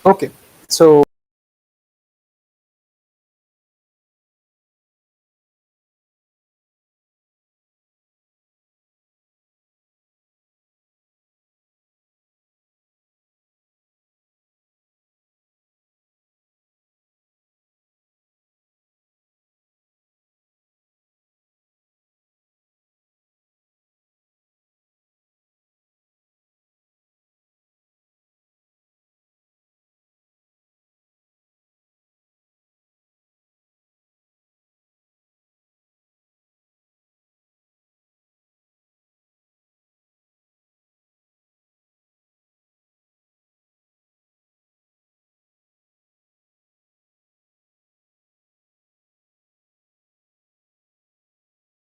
Okay, so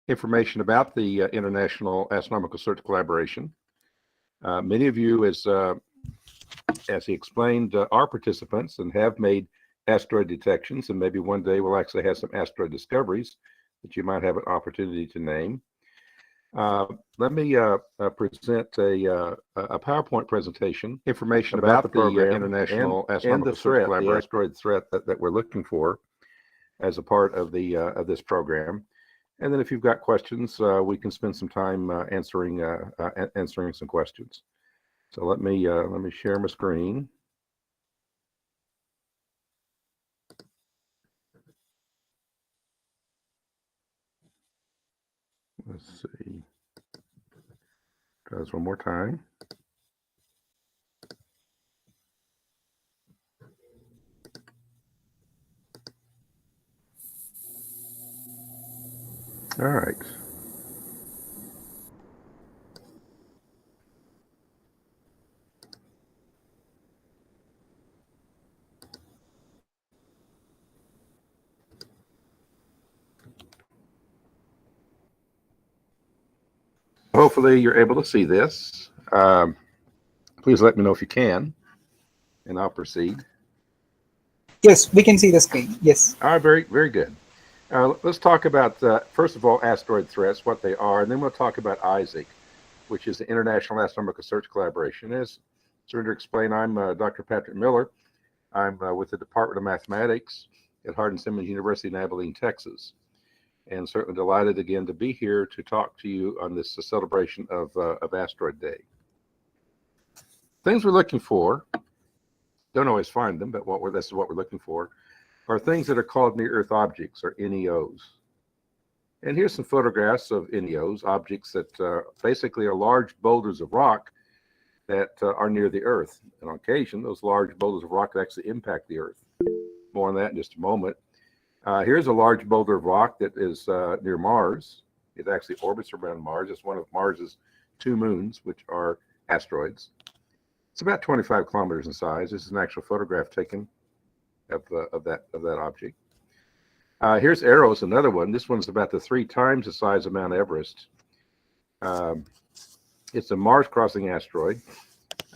information about the International Astronomical Search Collaboration. Many of you, as he explained, are participants and have made asteroid detections, and maybe one day we'll actually have some asteroid discoveries that you might have an opportunity to name. Let me present a PowerPoint presentation, information about the program, International Astronomical Search Collaboration, the asteroid threat that we're looking for as a part of this program. And then if you've got questions, we can spend some time answering some questions. So let me share my screen. Let's see. Try this one more time. All right. Hopefully you're able to see this. Please let me know if you can, and I'll proceed. yes, we can see the screen. Yes. All right, very, very good. Let's talk about, first of all, asteroid threats, what they are, and then we'll talk about ISAC, which is the International Astronomical Search Collaboration. As Surinder explained, I'm Dr. Patrick Miller. I'm with the Department of Mathematics at Hardin-Simmons University in Abilene, Texas. And certainly delighted again to be here to talk to you on this celebration of Asteroid Day. Things we're looking for, don't always find them, but this is what we're looking for, are things that are called near-Earth objects, or NEOs. And here's some photographs of NEOs, objects that basically are large boulders of rock that are near the Earth. And on occasion, those large boulders of rock actually impact the Earth. More on that in just a moment. Here's a large boulder of rock that is near Mars. It actually orbits around Mars. It's one of Mars's 2 moons, which are asteroids. It's about 25 kilometers in size. This is an actual photograph taken of that object. Here's Eros, another one. This one's about 3 times the size of Mount Everest. It's a Mars-crossing asteroid.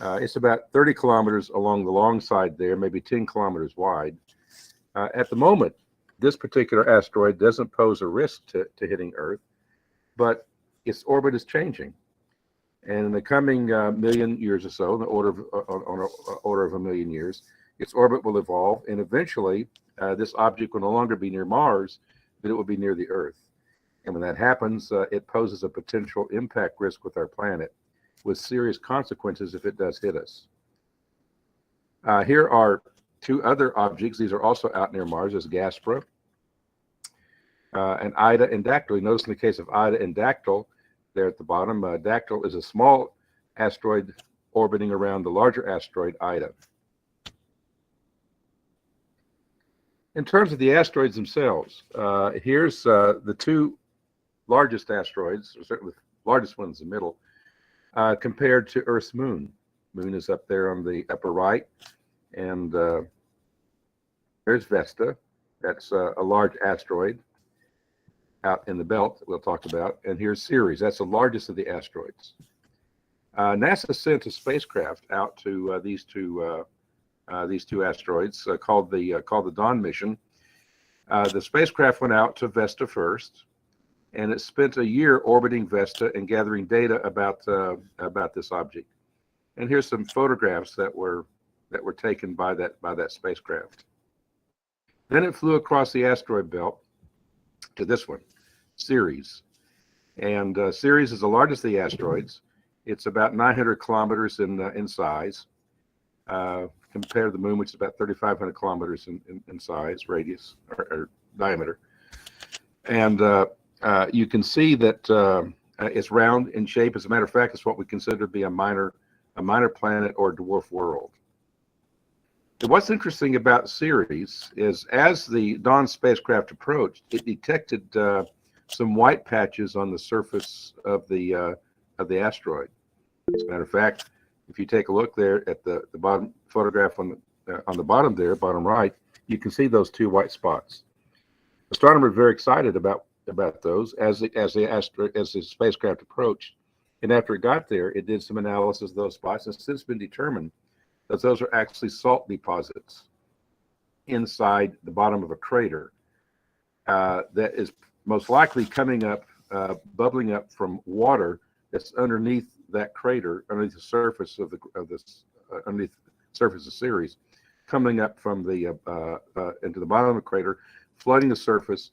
It's about 30 kilometers along the long side there, maybe 10 kilometers wide. At the moment, this particular asteroid doesn't pose a risk to hitting Earth, but its orbit is changing. And in the coming million years or so, in the order of a million years, its orbit will evolve, and eventually this object will no longer be near Mars, but it will be near the Earth. And when that happens, it poses a potential impact risk with our planet, with serious consequences if it does hit us. Here are 2 other objects. These are also out near Mars. There's Gaspra and Ida and Dactyl. You notice in the case of Ida and Dactyl, there at the bottom, Dactyl is a small asteroid orbiting around the larger asteroid Ida. In terms of the asteroids themselves, here's the 2 largest asteroids, or certainly the largest one in the middle, compared to Earth's moon. Moon is up there on the upper right, and there's Vesta. That's a large asteroid out in the belt that we'll talk about. And here's Ceres. That's the largest of the asteroids. NASA sent a spacecraft out to these two asteroids called the Dawn mission. The spacecraft went out to Vesta first, and it spent a year orbiting Vesta and gathering data about this object. And here's some photographs that were that were taken by that spacecraft. Then it flew across the asteroid belt to this one, Ceres. And Ceres is the largest of the asteroids. It's about 900 kilometers in size, compared to the moon, which is about 3,500 kilometers in size, radius, or diameter. And you can see that it's round in shape. As a matter of fact, it's what we consider to be a minor planet or dwarf world. And what's interesting about Ceres is, as the Dawn spacecraft approached, it detected some white patches on the surface of the asteroid. As a matter of fact, if you take a look there at the bottom photograph on the bottom there, bottom right, you can see those two white spots. Astronomers are very excited about those as the spacecraft approached, and after it got there, it did some analysis of those spots, and it's since been determined that those are actually salt deposits inside the bottom of a crater that is most likely coming up, bubbling up from water that's underneath that crater, underneath the surface of underneath the surface of Ceres, coming up from the into the bottom of the crater, flooding the surface,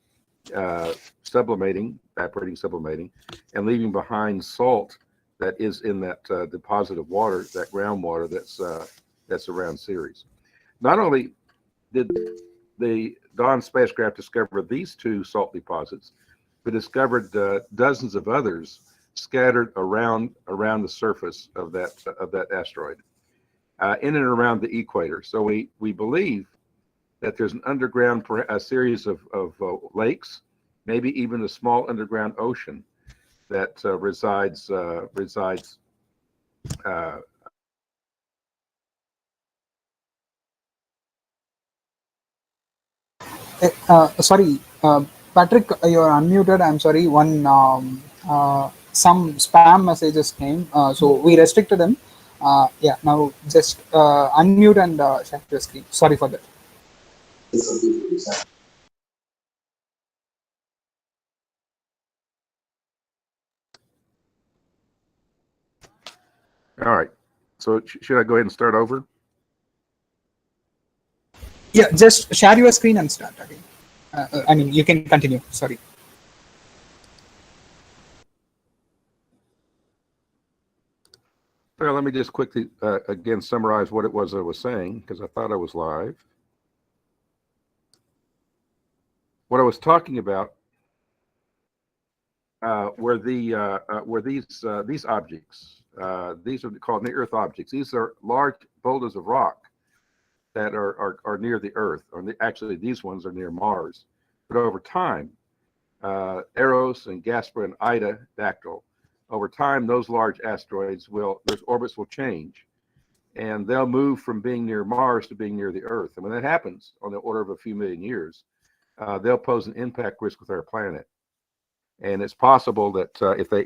sublimating, evaporating, sublimating, and leaving behind salt that is in that deposit of water, that groundwater that's around Ceres. Not only did the Dawn spacecraft discover these two salt deposits, but discovered dozens of others scattered around the surface of that asteroid, in and around the equator. So we believe that there's an underground, a series of lakes, maybe even a small underground ocean that resides. Sorry, Patrick, you're unmuted. I'm sorry. Some spam messages came, so we restricted them. Yeah, now just unmute and share your screen. Sorry for that. All right. So should I go ahead and start over? Yeah, just share your screen and start again. I mean, you can continue. Sorry. Well, let me just quickly again summarize what it was I was saying, because I thought I was live. What I was talking about were these objects. These are called near-Earth objects. These are large boulders of rock that are near the Earth. Actually, these ones are near Mars. But over time, Eros and Gaspar and Ida Dactyl, over time, those large asteroids their orbits will change, and they'll move from being near Mars to being near the Earth. And when that happens, on the order of a few million years, they'll pose an impact risk with our planet. And it's possible that if they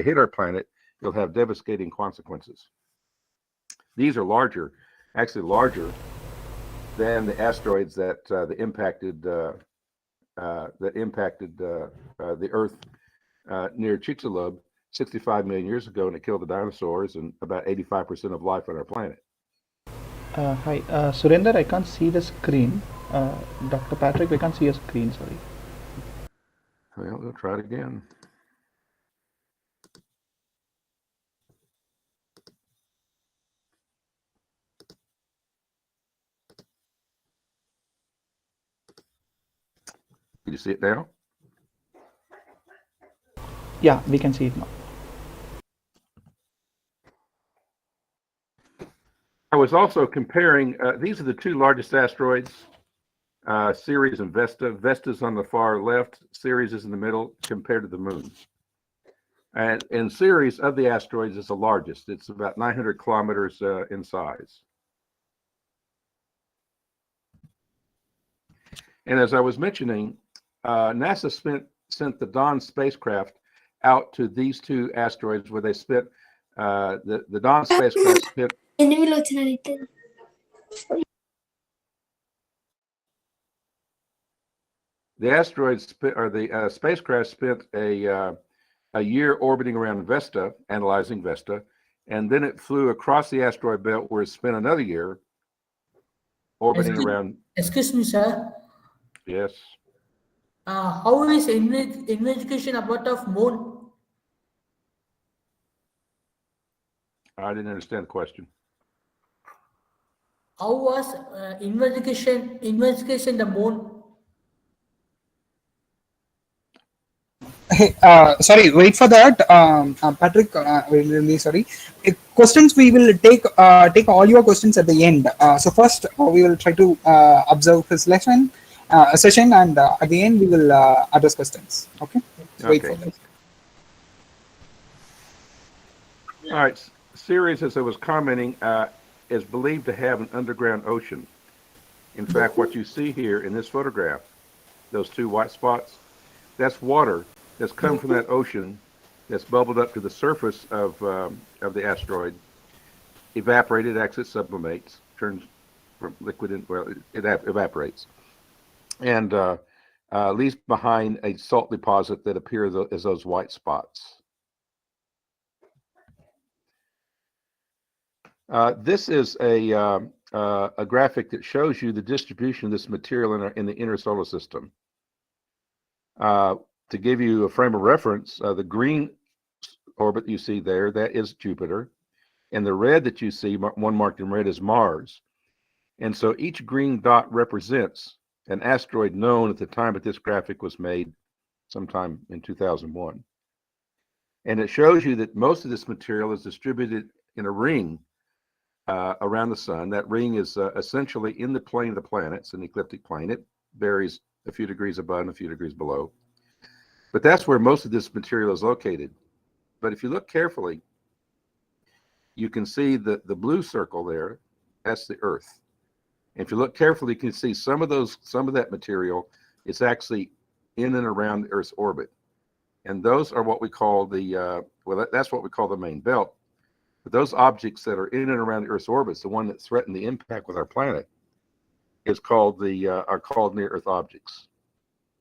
hit our planet, they'll have devastating consequences. These are actually larger than the asteroids that impacted the Earth near Chicxulub 65 million years ago, and it killed the dinosaurs and about 85% of life on our planet. Hi, Surinder, I can't see the screen. Dr. Patrick, I can't see your screen, sorry. Well, we'll try it again. Can you see it now? Yeah, we can see it now. I was also comparing, these are the two largest asteroids, Ceres and Vesta. Vesta's on the far left, Ceres is in the middle, compared to the moon. And Ceres of the asteroids is the largest. It's about 900 kilometers in size. And as I was mentioning, NASA sent the Dawn spacecraft out to these two asteroids, where they spent the Dawn spacecraft spent. The spacecraft spent a year orbiting around Vesta, analyzing Vesta, and then it flew across the asteroid belt, where it spent another year orbiting Excuse, around. excuse me, sir. Yes. How is investigation about of moon? I didn't understand the question. How was investigation the moon? Hey, sorry, wait for that, Patrick. Really sorry. Questions we will take all your questions at the end. So first, we will try to observe his session, and at the end we will address questions. Okay. So wait Okay. for that. All right. Sirius, as I was commenting, is believed to have an underground ocean. In fact, what you see here in this photograph, those two white spots, that's water that's come from that ocean that's bubbled up to the surface of the asteroid, evaporated, actually sublimates, turns from liquid in, well, it evaporates, and leaves behind a salt deposit that appears as those white spots. This is a graphic that shows you the distribution of this material in the inner solar system. To give you a frame of reference, the green orbit you see there, that is Jupiter. And the red that you see, one marked in red, is Mars. And so each green dot represents an asteroid known at the time that this graphic was made, sometime in 2001. And it shows you that most of this material is distributed in a ring around the sun. That ring is essentially in the plane of the planets, an ecliptic plane. It varies a few degrees above and a few degrees below. But that's where most of this material is located. But if you look carefully, you can see the blue circle there, that's the Earth. And if you look carefully, you can see some of that material is actually in and around the Earth's orbit. And those are what we call that's what we call the main belt. But those objects that are in and around the Earth's orbit, the one that threaten the impact with our planet, are called near-Earth objects.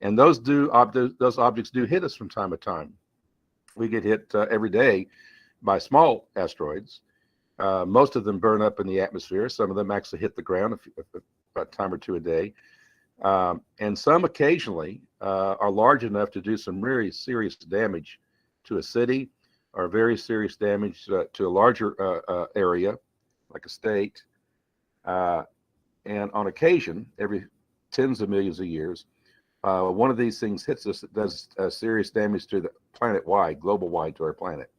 And those objects do hit us from time to time. We get hit every day by small asteroids. Most of them burn up in the atmosphere. Some of them actually hit the ground a time or two a day. And some occasionally are large enough to do some really serious damage to a city, or very serious damage to a larger area, like a state. And on occasion, every tens of millions of years, one of these things hits us that does serious damage to the planet-wide, global-wide, to our planet.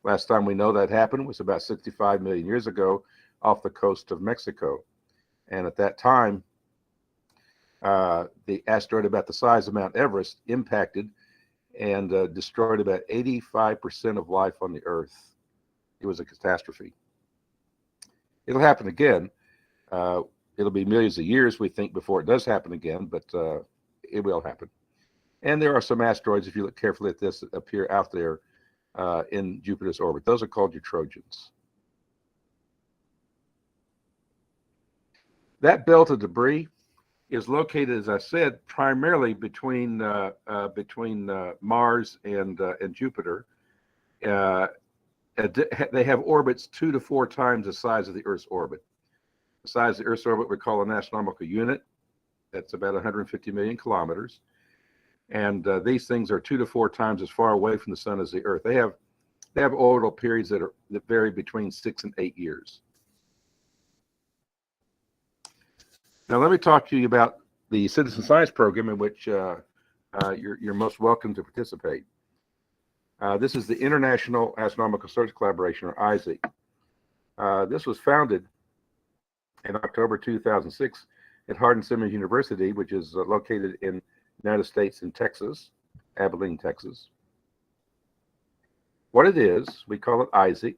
Last time we know that happened was about 65 million years ago off the coast of Mexico. And at that time, the asteroid about the size of Mount Everest impacted and destroyed about 85% of life on the Earth. It was a catastrophe. It'll happen again. It'll be millions of years, we think, before it does happen again, but it will happen. And there are some asteroids, if you look carefully at this, that appear out there in Jupiter's orbit. Those are called your Trojans. That belt of debris is located, as I said, primarily between Mars and Jupiter. They have orbits 2 to 4 times the size of the Earth's orbit. The size of the Earth's orbit we call an astronomical unit. That's about 150 million kilometers. And these things are 2 to 4 times as far away from the sun as the Earth. They have orbital periods that vary between 6 and 8 years. Now let me talk to you about the citizen science program in which you're most welcome to participate. This is the International Astronomical Research Collaboration, or ISAC. This was founded in October 2006 at Hardin-Simmons University, which is located in the United States in Texas, Abilene, Texas. What it is, we call it ISAC.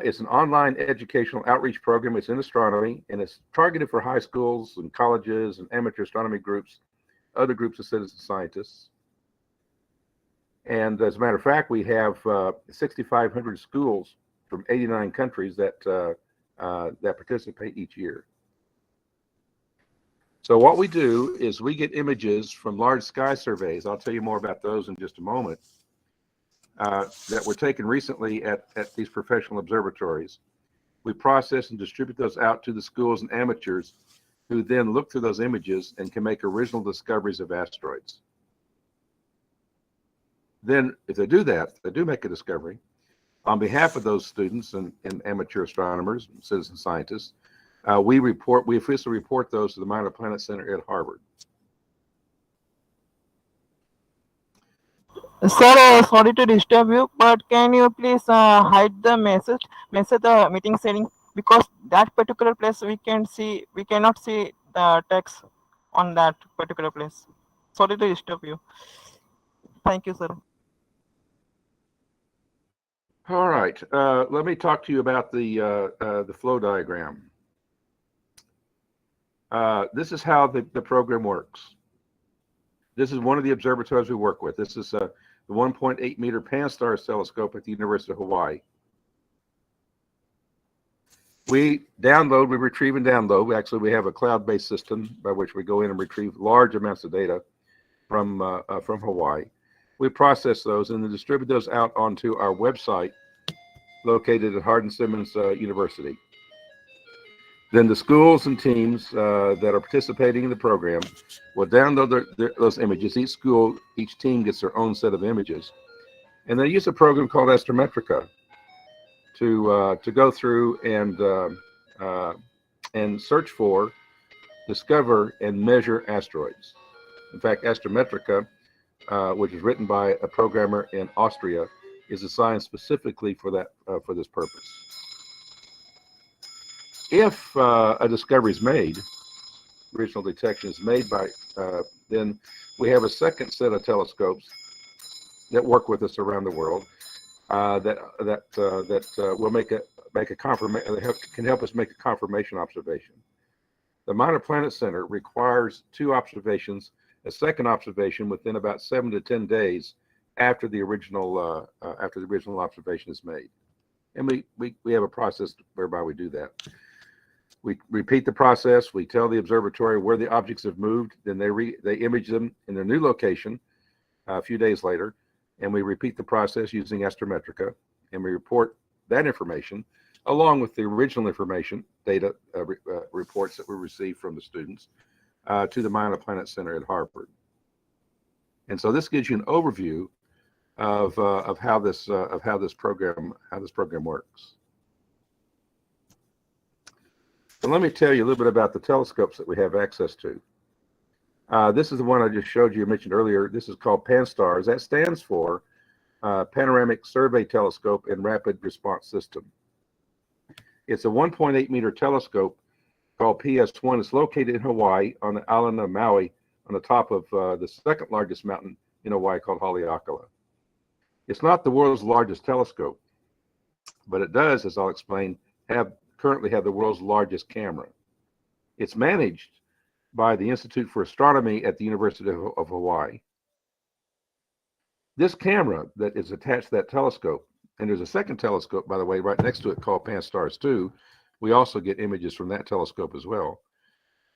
It's an online educational outreach program. It's in astronomy, and it's targeted for high schools and colleges and amateur astronomy groups, other groups of citizen scientists. And as a matter of fact, we have 6,500 schools from 89 countries that participate each year. So what we do is we get images from large sky surveys. I'll tell you more about those in just a moment. That were taken recently at these professional observatories. We process and distribute those out to the schools and amateurs who then look through those images and can make original discoveries of asteroids. Then, if they do that, they do make a discovery, on behalf of those students and amateur astronomers, citizen scientists, we officially report those to the Minor Planet Center at Harvard. Sir, sorry to disturb you, but can you please hide the message the meeting setting, because that particular place we cannot see the text on that particular place. Sorry to disturb you. Thank you, sir. All right, let me talk to you about the flow diagram. This is how the program works. This is one of the observatories we work with. This is the 1.8 meter Pan-STARRS telescope at the University of Hawaii. We retrieve and download. Actually, we have a cloud-based system by which we go in and retrieve large amounts of data from Hawaii. We process those and then distribute those out onto our website located at Hardin-Simmons University. Then the schools and teams that are participating in the program will download those images. Each team gets their own set of images. And they use a program called Astrometrica to go through and search for, discover, and measure asteroids. In fact, Astrometrica, which is written by a programmer in Austria, is assigned specifically for this purpose. If a discovery is made, original detection is made then we have a second set of telescopes that work with us around the world that will make a confirmation, can help us make a confirmation observation. The Minor Planet Center requires two observations, a second observation within about 7 to 10 days after the original observation is made, and we have a process whereby we do that. We repeat the process. We tell the observatory where the objects have moved. Then they image them in their new location a few days later, and we repeat the process using Astrometrica, and we report that information along with the original information data reports that we receive from the students to the Minor Planet Center at Harvard. And so this gives you an overview of how this program works. And let me tell you a little bit about the telescopes that we have access to. This is the one I just showed you, mentioned earlier. This is called Pan-STARRS. That stands for Panoramic Survey Telescope and Rapid Response System. It's a 1.8 meter telescope called PS1. It's located in Hawaii on the island of Maui, on the top of the second largest mountain in Hawaii called Haleakala. It's not the world's largest telescope, but it does, as I'll explain, currently have the world's largest camera. It's managed by the Institute for Astronomy at the University of Hawaii. This camera that is attached to that telescope, and there's a second telescope, by the way, right next to it called Pan-STARRS 2. We also get images from that telescope as well.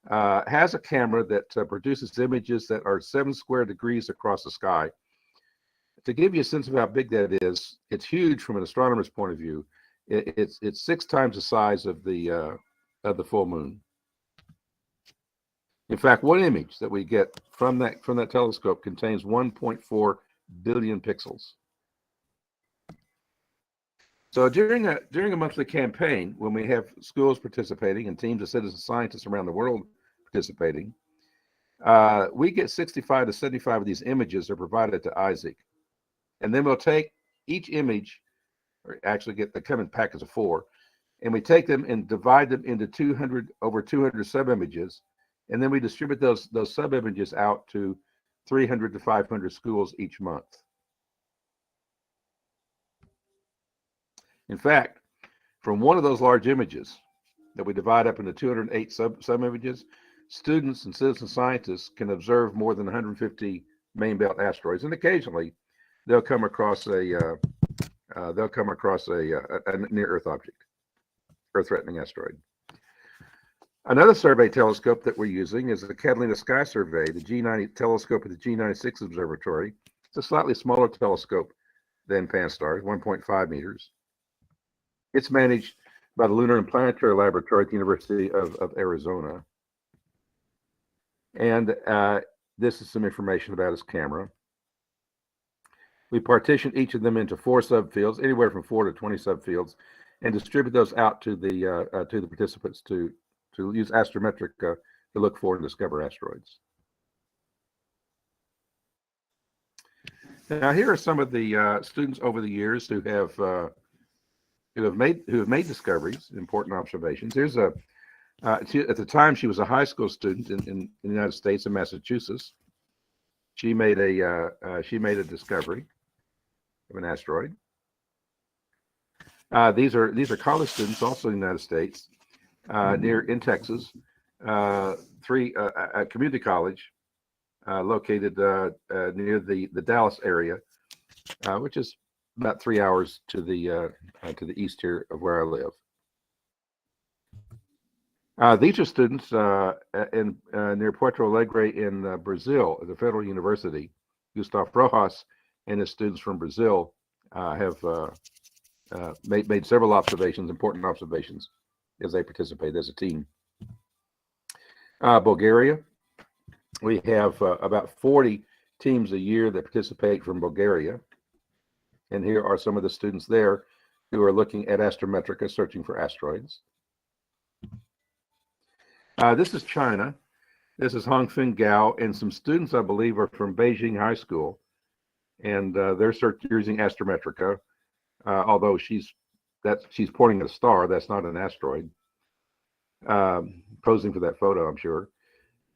Has a camera that produces images that are 7 square degrees across the sky. To give you a sense of how big that is, it's huge from an astronomer's point of view. It's 6 times the size of the full moon. In fact, one image that we get from that telescope contains 1.4 billion pixels. So during a monthly campaign, when we have schools participating and teams of citizen scientists around the world participating, we get 65 to 75 of these images are provided to ISEC, and then we'll take each image, or actually they come in packets of 4, and we take them and divide them into over 200 sub-images, and then we distribute those sub-images out to 300 to 500 schools each month. In fact, from one of those large images that we divide up into 208 sub-images, students and citizen scientists can observe more than 150 main belt asteroids, and occasionally they'll come across a near-Earth object, Earth-threatening asteroid. Another survey telescope that we're using is the Catalina Sky Survey, the G90 telescope at the G96 Observatory. It's a slightly smaller telescope than Pan-STARRS, 1.5 meters. It's managed by the Lunar and Planetary Laboratory at the University of Arizona. And this is some information about his camera. We partition each of them into 4 subfields, anywhere from 4 to 20 subfields, and distribute those out to the participants to use Astrometrica to look for and discover asteroids. Now, here are some of the students over the years who have made discoveries, important observations. Here's at the time she was a high school student in the United States in Massachusetts. She made a discovery of an asteroid. These are college students also in the United States, in Texas. 3 a community college located near the Dallas area, which is about 3 hours to the east here of where I live. These are students near Puerto Alegre in Brazil at the Federal University. Gustavo Rojas and his students from Brazil have made several observations, important observations, as they participate as a team. Bulgaria, we have about 40 teams a year that participate from Bulgaria. And here are some of the students there who are looking at Astrometrica, searching for asteroids. This is China. This is Hongfeng Gao, and some students, I believe, are from Beijing High School, and they're using Astrometrica, although she's pointing at a star. That's not an asteroid. Posing for that photo, I'm sure.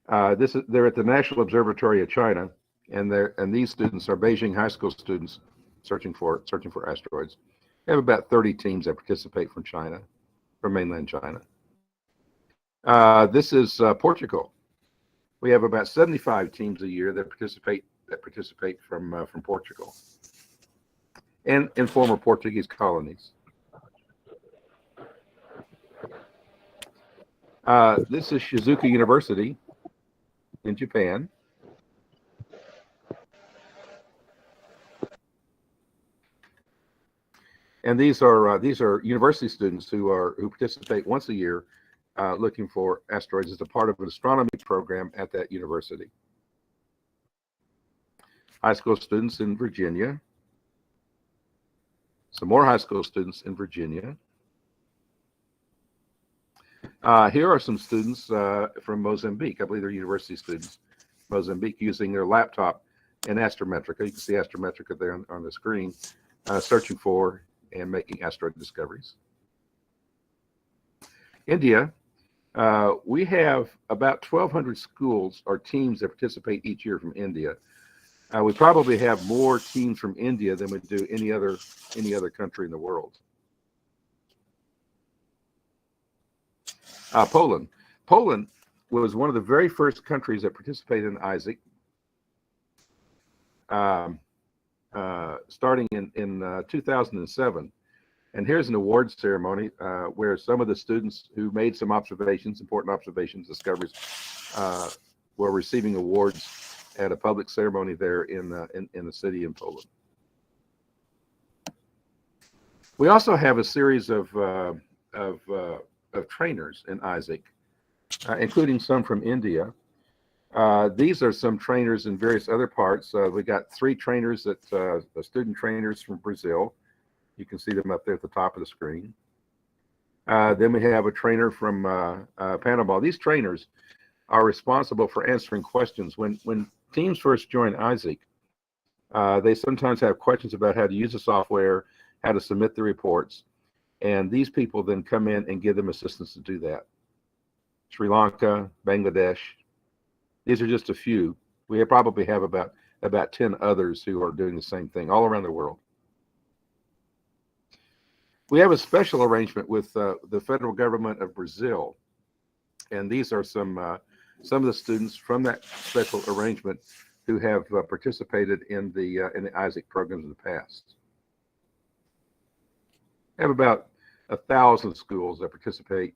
They're at the National Observatory of China, and these students are Beijing High School students searching for asteroids. We have about 30 teams that participate from China, from mainland China. This is Portugal. We have about 75 teams a year that participate from Portugal, and in former Portuguese colonies. This is Shizuoka University in Japan. And these are university students who participate once a year looking for asteroids as a part of an astronomy program at that university. High school students in Virginia. Some more high school students in Virginia. Here are some students from Mozambique. I believe they're university students. Mozambique, using their laptop and Astrometrica. You can see Astrometrica there on the screen, searching for and making asteroid discoveries. India, we have about 1,200 schools or teams that participate each year from India. We probably have more teams from India than we do any other country in the world. Poland. Poland was one of the very first countries that participated in ISAC, starting in 2007. And here's an awards ceremony where some of the students who made some observations, important observations, discoveries, were receiving awards at a public ceremony there in the city in Poland. We also have a series of trainers in ISAC, including some from India. These are some trainers in various other parts. We got 3 trainers student trainers from Brazil. You can see them up there at the top of the screen. Then we have a trainer from Panama. These trainers are responsible for answering questions. When teams first join ISAC, they sometimes have questions about how to use the software, how to submit the reports, and these people then come in and give them assistance to do that. Sri Lanka, Bangladesh, these are just a few. We probably have about 10 others who are doing the same thing all around the world. We have a special arrangement with the federal government of Brazil, and these are some of the students from that special arrangement who have participated in the ISAC programs in the past. We have about 1,000 schools that participate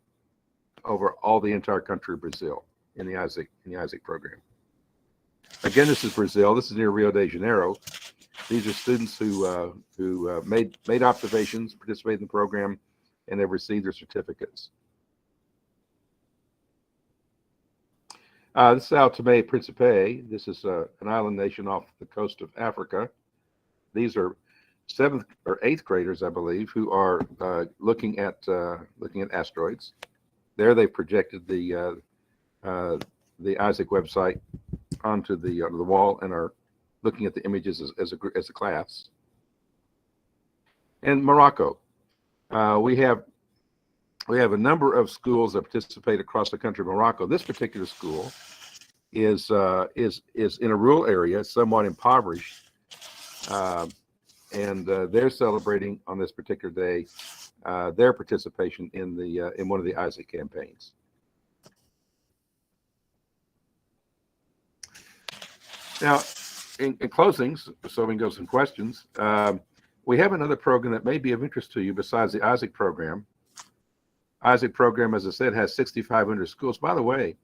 over the entire country of Brazil in the ISAC program. Again, this is Brazil. This is near Rio de Janeiro. These are students who made observations, participated in the program, and have received their certificates. This is Sao Tome and Principe. This is an island nation off the coast of Africa. These are 7th or 8th graders, I believe, who are looking at asteroids. There, they projected the ISAC website onto the wall and are looking at the images as a class. And Morocco, we have a number of schools that participate across the country of Morocco. This particular school is in a rural area, somewhat impoverished, and they're celebrating on this particular day their participation in one of the ISAC campaigns. Now, in closing, so we can go some questions. We have another program that may be of interest to you besides the ISAC program. ISAC program, as I said, has 6,500 schools. By the way,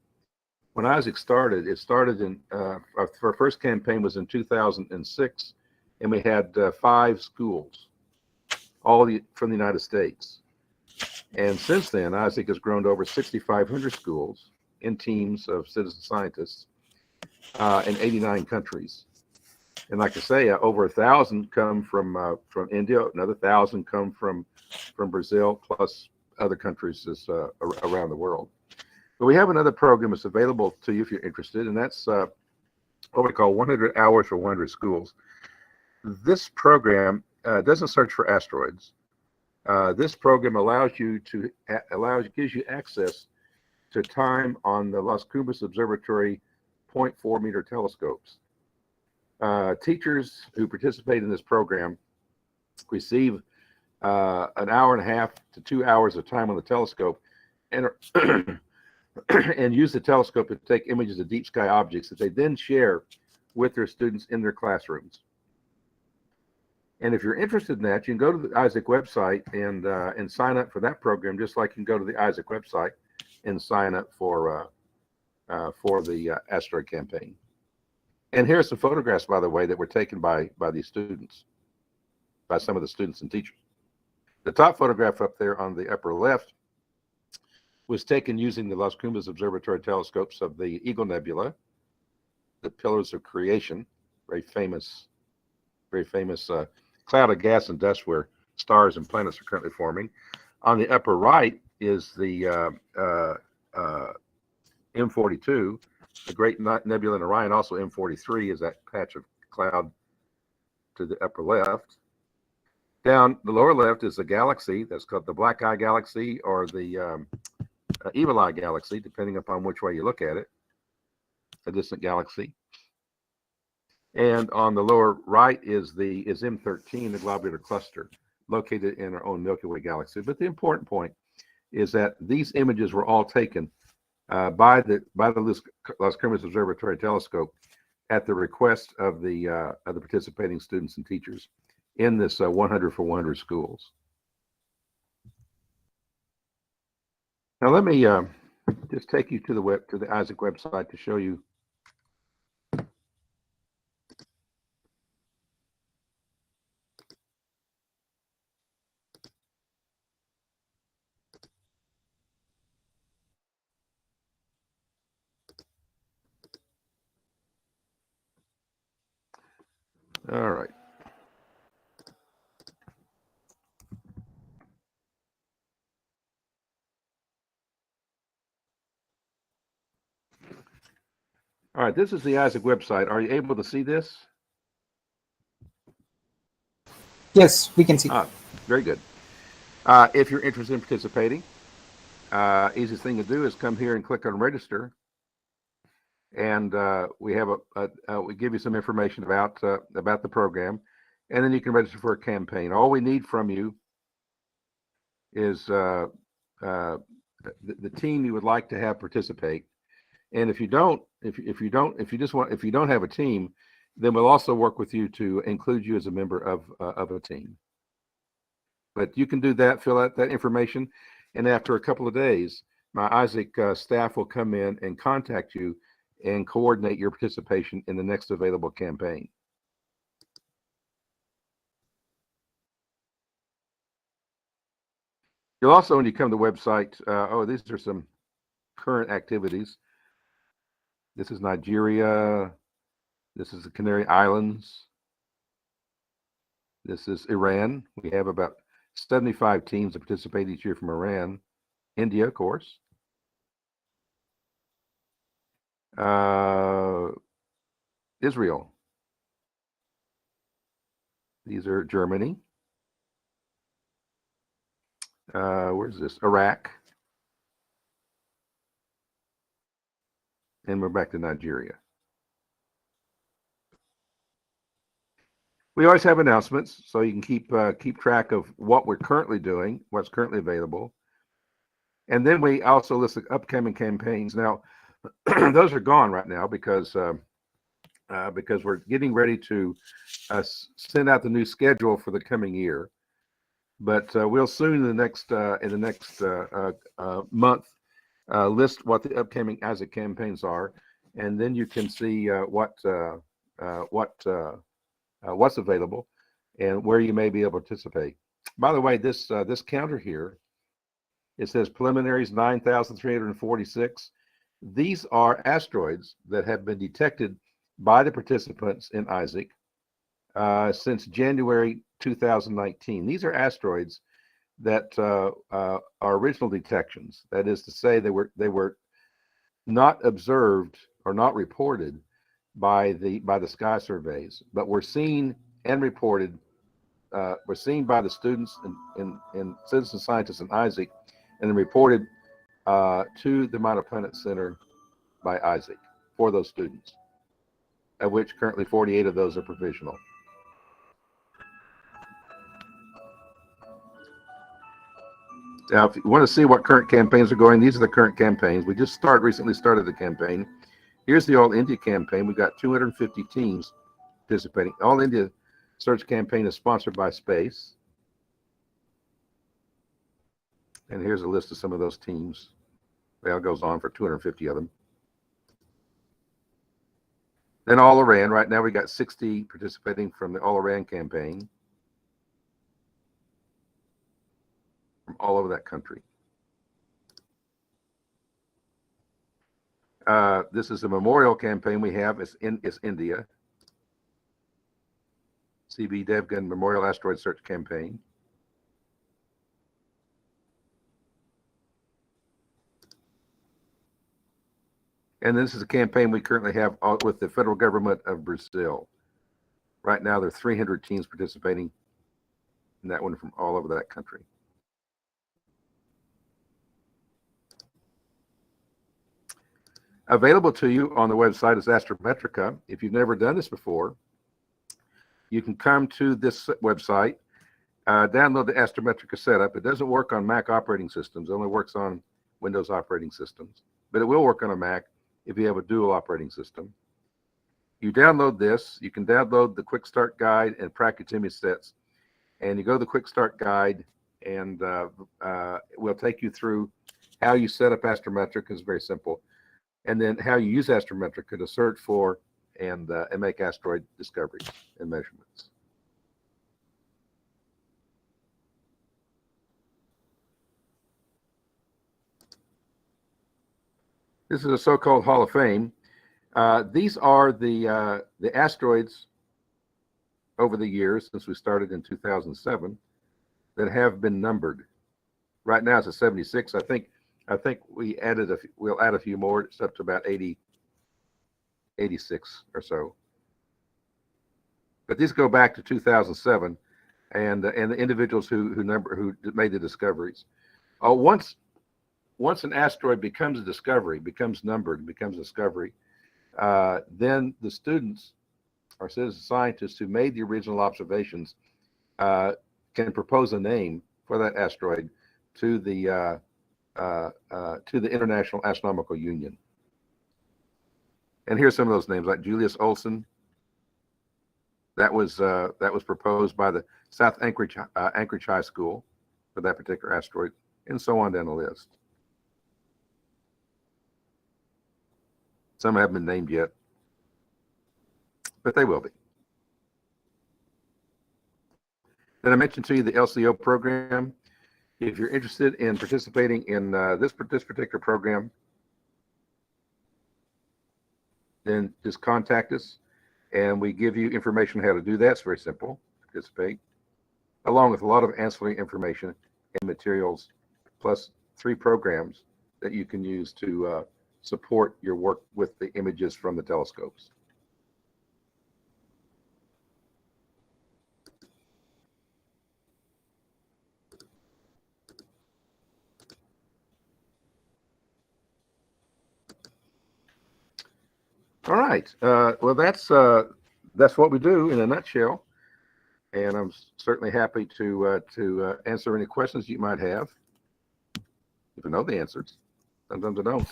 when ISAC started, it started in our first campaign was in 2006, and we had 5 schools, all from the United States. And since then, ISAC has grown to over 6,500 schools in teams of citizen scientists in 89 countries. And like I say, over 1,000 come from India, another 1,000 come from Brazil, plus other countries around the world. But we have another program that's available to you if you're interested, and that's what we call 100 Hours for 100 Schools. This program doesn't search for asteroids. This program gives you access to time on the Las Cumbres Observatory 0.4 meter telescopes. Teachers who participate in this program receive an hour and a half to 2 hours of time on the telescope and and use the telescope to take images of deep sky objects that they then share with their students in their classrooms. And if you're interested in that, you can go to the ISAC website and sign up for that program, just like you can go to the ISAC website and sign up for the asteroid campaign. And here's some photographs, by the way, that were taken by these students, by some of the students and teachers. The top photograph up there on the upper left was taken using the Las Cumbres Observatory telescopes of the Eagle Nebula, the Pillars of Creation, very famous cloud of gas and dust where stars and planets are currently forming. On the upper right is the M42, the Great Nebula in Orion. Also M43 is that patch of cloud to the upper left. Down the lower left is a galaxy that's called the Black Eye Galaxy or the Evil Eye Galaxy, depending upon which way you look at it, a distant galaxy. And on the lower right is M13, the globular cluster, located in our own Milky Way galaxy. But the important point is that these images were all taken by the Las Cumbres Observatory telescope at the request of the participating students and teachers in this 100 for 100 schools. Now let me just take you to the ISAC website to show you. All right. All right, this is the ISAC website. Are you able to see this? Yes, we can see. Very good. If you're interested in participating, easiest thing to do is come here and click on register. And we have we give you some information about the program, and then you can register for a campaign. All we need from you is the team you would like to have participate. And if you don't have a team, then we'll also work with you to include you as a member of a team. But you can do that, fill out that information, and after a couple of days, my ISAC staff will come in and contact you and coordinate your participation in the next available campaign. You'll also, when you come to the website, these are some current activities. This is Nigeria. This is the Canary Islands. This is Iran. We have about 75 teams that participate each year from Iran. India, of course. Israel. These are Germany. Where's this? Iraq. And we're back to Nigeria. We always have announcements, so you can keep track of what we're currently doing, what's currently available. And then we also list the upcoming campaigns. Now, those are gone right now because we're getting ready to send out the new schedule for the coming year. But we'll soon in the next month list what the upcoming ASIC campaigns are, and then you can see what's available and where you may be able to participate. By the way, this counter here, it says preliminaries 9,346. These are asteroids that have been detected by the participants in ISAC since January 2019. These are asteroids that are original detections. That is to say, they were not observed or not reported by the sky surveys, but were seen and reported. Were seen by the students and citizen scientists in ISAC, and then reported to the Minor Planet Center by ISAC for those students, of which currently 48 of those are provisional. Now, if you want to see what current campaigns are going, these are the current campaigns. We just recently started the campaign. Here's the All India campaign. We've got 250 teams participating. All India Search campaign is sponsored by Space. And here's a list of some of those teams. Well, it goes on for 250 of them. Then All Iran. Right now we got 60 participating from the All Iran campaign from all over that country. This is a memorial campaign we have. It's India. CB Devgan Memorial Asteroid Search Campaign. And this is a campaign we currently have with the federal government of Brazil. Right now, there are 300 teams participating in that one from all over that country. Available to you on the website is Astrometrica. If you've never done this before, you can come to this website, download the Astrometrica setup. It doesn't work on Mac operating systems. It only works on Windows operating systems, but it will work on a Mac if you have a dual operating system. You download this. You can download the Quick Start Guide and Prakriti sets, and you go to the Quick Start Guide, and we'll take you through how you set up Astrometrica. It's very simple. And then how you use Astrometrica to search for and make asteroid discoveries and measurements. This is a so-called Hall of Fame. These are the asteroids over the years since we started in 2007 that have been numbered. Right now it's a 76. I think we'll add a few more. It's up to about 80, 86 or so. But these go back to 2007, and the individuals who made the discoveries. Once an asteroid becomes a discovery, becomes numbered, becomes a discovery, then the students or citizen scientists who made the original observations can propose a name for that asteroid to the International Astronomical Union. And here's some of those names, like Julius Olson. That was proposed by the South Anchorage High School for that particular asteroid, and so on down the list. Some haven't been named yet, but they will be. Then I mentioned to you the LCO program. If you're interested in participating in this particular program, then just contact us and we give you information how to do that. It's very simple. Participate, along with a lot of ancillary information and materials, plus 3 programs that you can use to support your work with the images from the telescopes. All right. Well, that's what we do in a nutshell, and I'm certainly happy to answer any questions you might have. If you know the answers, sometimes I don't.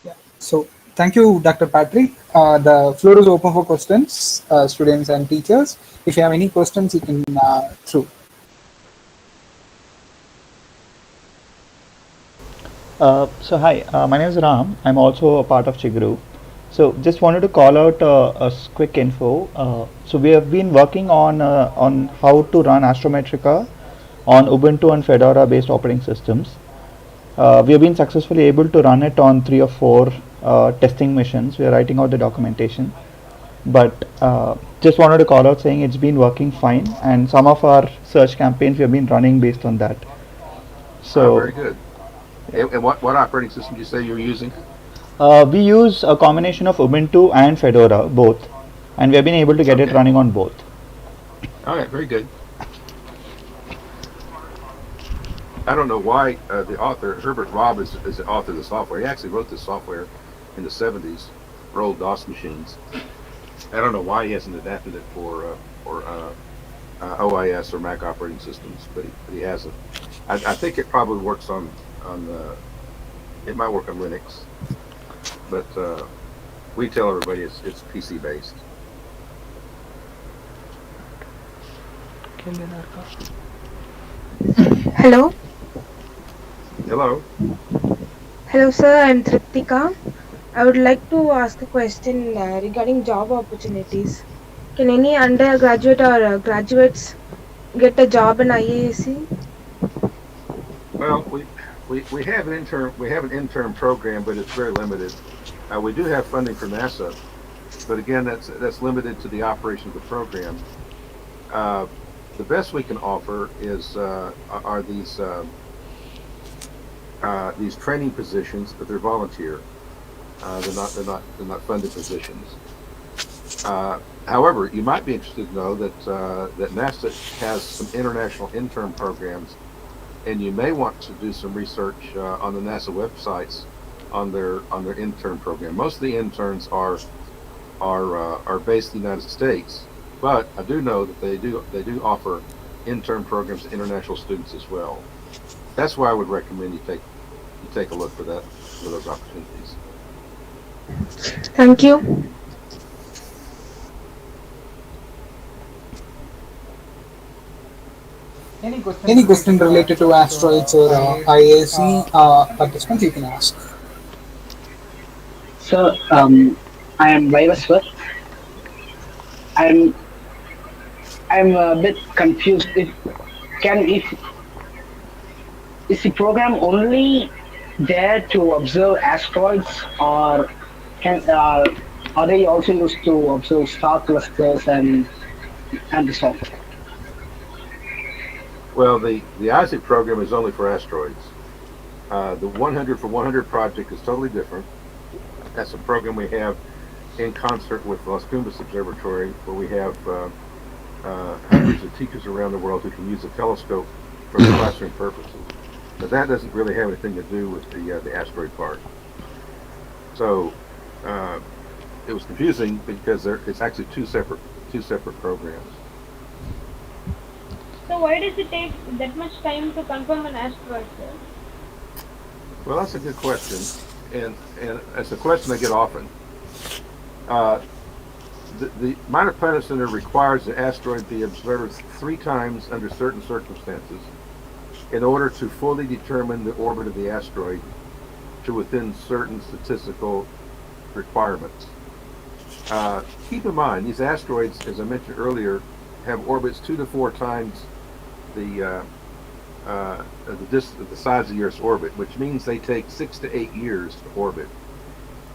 Yeah. So thank you, Dr. Patrick. The floor is open for questions, students and teachers. If you have any questions, you can throw. So hi, my name is Ram. I'm also a part of Chigru. So just wanted to call out quick info. So we have been working on how to run Astrometrica on Ubuntu and Fedora based operating systems. We have been successfully able to run it on 3 or 4 testing missions. We are writing out the documentation, but just wanted to call out saying it's been working fine, and some of our search campaigns we have been running based on that. So very good. And what operating system do you say you're using? we use a combination of Ubuntu and Fedora, both, and we have been able to get it running on both. All right, very good. I don't know why the author, Herbert Robb, is the author of the software. He actually wrote this software in the 70s for old DOS machines. I don't know why he hasn't adapted it for OIS or Mac operating systems, but he hasn't. I think it probably works on it might work on Linux, but we tell everybody it's PC based. Hello. Hello. Hello, sir. I'm Triptika. I would like to ask a question regarding job opportunities. Can any undergraduate or graduates get a job in IAC? Well, we have an intern program, but it's very limited. We do have funding from NASA, but again, that's limited to the operation of the program. The best we can offer is are these training positions, but they're volunteer. They're not funded positions. However, you might be interested to know that NASA has some international intern programs, and you may want to do some research on the NASA websites on their intern program. Most of the interns are based in the United States, but I do know that they do offer intern programs to international students as well. That's why I would recommend you take a look for those opportunities. Thank you. Any question related to asteroids or IAC participants, you can ask. So, I am Vaivaswat. I'm a bit confused. Is the program only there to observe asteroids, or are they also used to observe star clusters and so on? Well, the ISAC program is only for asteroids. The 100 for 100 project is totally different. That's a program we have in concert with Las Cumbres Observatory, where we have hundreds of teachers around the world who can use a telescope for classroom purposes. But that doesn't really have anything to do with the asteroid part. So it was confusing because it's actually two separate programs. So why does it take that much time to confirm an asteroid, sir? Well, that's a good question, and it's a question I get often. The Minor Planet Center requires the asteroid be observed 3 times under certain circumstances in order to fully determine the orbit of the asteroid to within certain statistical requirements. Keep in mind, these asteroids, as I mentioned earlier, have orbits 2 to 4 times the the size of the Earth's orbit, which means they take 6 to 8 years to orbit.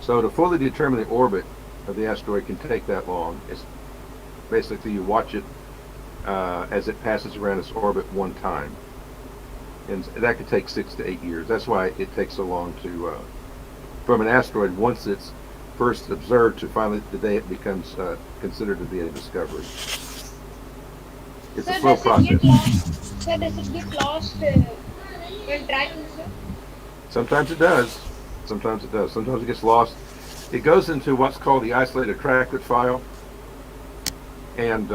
So to fully determine the orbit of the asteroid can take that long. It's basically you watch it as it passes around its orbit one time, and that could take 6 to 8 years. That's why it takes so long to from an asteroid once it's first observed to finally the day it becomes considered to be a discovery. It's a slow process. Sir, does it get lost when tracking, sir? Sometimes it does. Sometimes it does. Sometimes it gets lost. It goes into what's called the isolated trackless file, and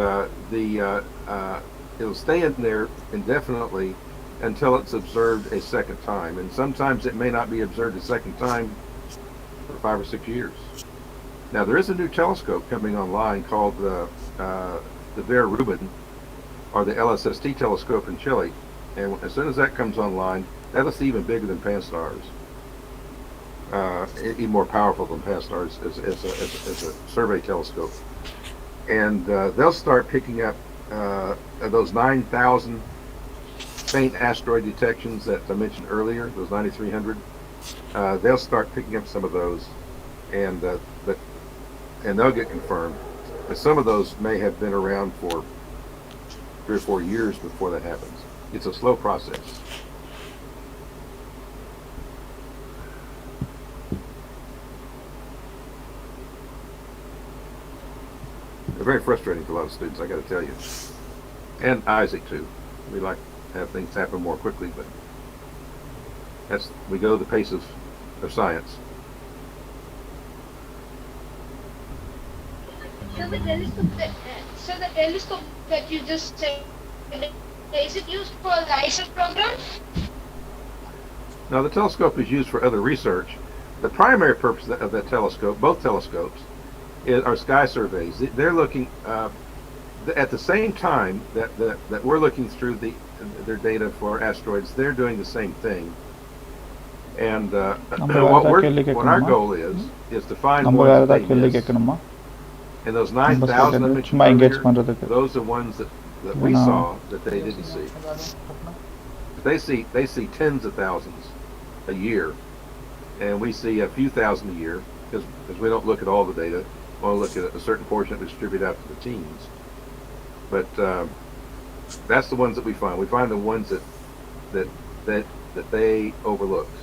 it'll stay in there indefinitely until it's observed a second time. And sometimes it may not be observed a second time for 5 or 6 years. Now there is a new telescope coming online called the Vera Rubin, or the LSST telescope in Chile, and as soon as that comes online, that's even bigger than Pan-STARRS, even more powerful than Pan-STARRS as a survey telescope, and they'll start picking up those 9,000 faint asteroid detections that I mentioned earlier, those 9,300. They'll start picking up some of those, and they'll get confirmed. But some of those may have been around for 3 or 4 years before that happens. It's a slow process. They're very frustrating to a lot of students, I got to tell you. And Isaac too. We like to have things happen more quickly, but we go the pace of science. So the telescope that you just said, is it used for the ISAT program? Now the telescope is used for other research. The primary purpose of that telescope, both telescopes, are sky surveys. They're looking at the same time that we're looking through their data for asteroids. They're doing the same thing. And what our goal is to find ones that they miss. And those 9,000 I mentioned earlier, those are ones that we saw that they didn't see. They see tens of thousands a year, and we see a few thousand a year because we don't look at all the data. We only look at a certain portion that we distribute out to the teams. But that's the ones that we find. We find the ones that they overlooked.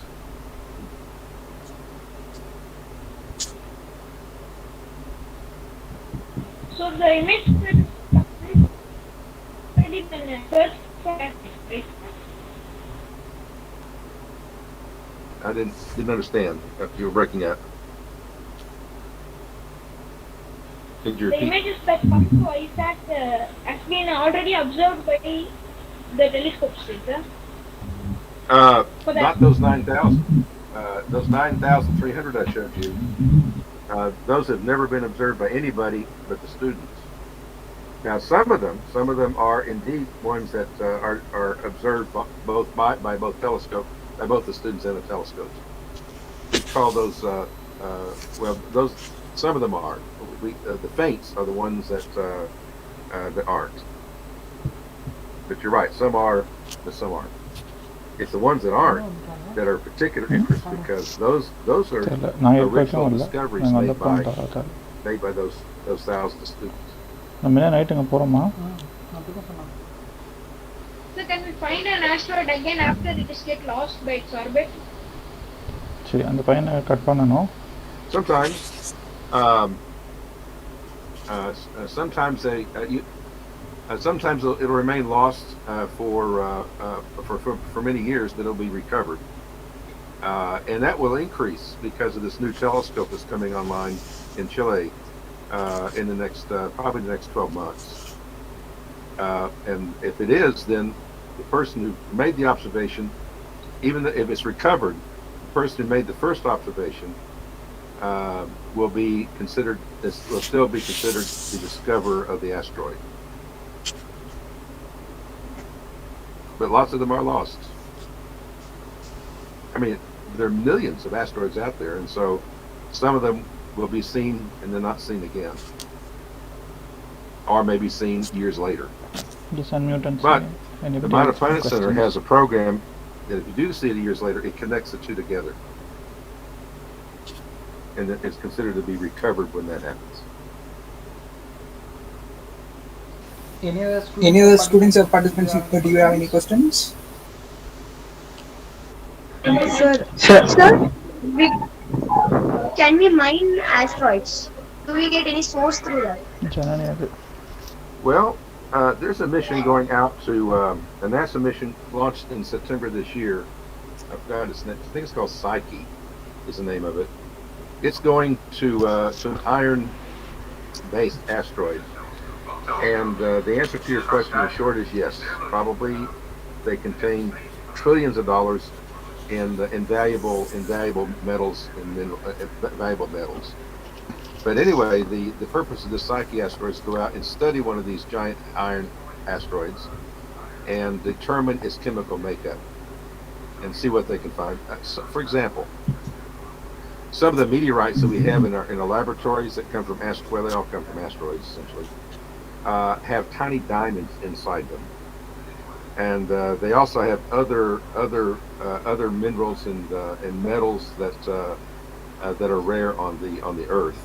So the image that is already been searched for right? I didn't understand. You were breaking up. Could you The repeat? images that come to ISAT has been already observed by the telescopes, sir. For that. Not those 9,000. Those 9,300 I showed you. Those have never been observed by anybody but the students. Now, some of them are indeed ones that are observed by both telescopes, by both the students and the telescopes. We call those some of them are. The faints are the ones that aren't. But you're right, some are, but some aren't. It's the ones that aren't that are of particular interest because those are original discoveries made by those thousands of students. So can we find an asteroid again after it is get lost by its orbit? Sometimes, sometimes it'll remain lost for many years, but it'll be recovered, and that will increase because of this new telescope that's coming online in Chile in the next probably the next 12 months. And if it is, then the person who made the observation, even if it's recovered, the person who made the first observation will still be considered the discoverer of the asteroid. But lots of them are lost. I mean, there are millions of asteroids out there, and so some of them will be seen and then not seen again, or maybe seen years later. Just unmute and But say. The Anybody Minor else have Planet Center questions? has a program that if you do see it years later, it connects the two together. And it's considered to be recovered when that happens. Any other students or participants? Do you have any questions? Sir, Sir, we, can we mine asteroids? Do we get any source through that? Janani, have Well, there's a mission going out to a NASA mission launched in September this year. I've got its name. I think it's called Psyche, is the name of it. It's going to an iron-based asteroid, and the answer to your question in short is yes. Probably, they contain trillions of dollars in valuable metals and valuable metals. But anyway, the purpose of this Psyche asteroid is to go out and study one of these giant iron asteroids and determine its chemical makeup and see what they can find. So, for example, some of the meteorites that we have in our laboratories that come from asteroids, well, they all come from asteroids essentially, have tiny diamonds inside them, and they also have other minerals and metals that are rare on the Earth.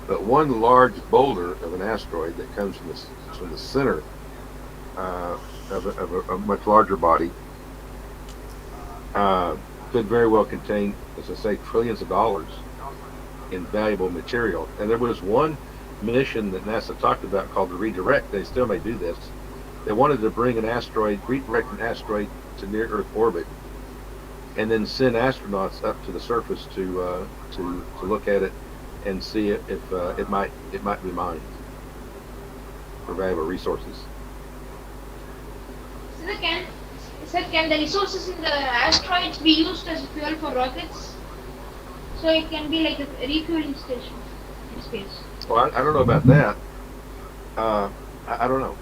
But one large boulder of an asteroid that comes from the center of a much larger body could very well contain, as I say, trillions of dollars in valuable material. And there was one mission that NASA talked about called the Redirect. They still may do this. They wanted to bring redirect an asteroid to near Earth orbit, and then send astronauts up to the surface to look at it and see if it might be mined for valuable resources. Sir, can the resources in the asteroids be used as fuel for rockets? So it can be like a refueling station in space. Well, I don't know about that. I don't know.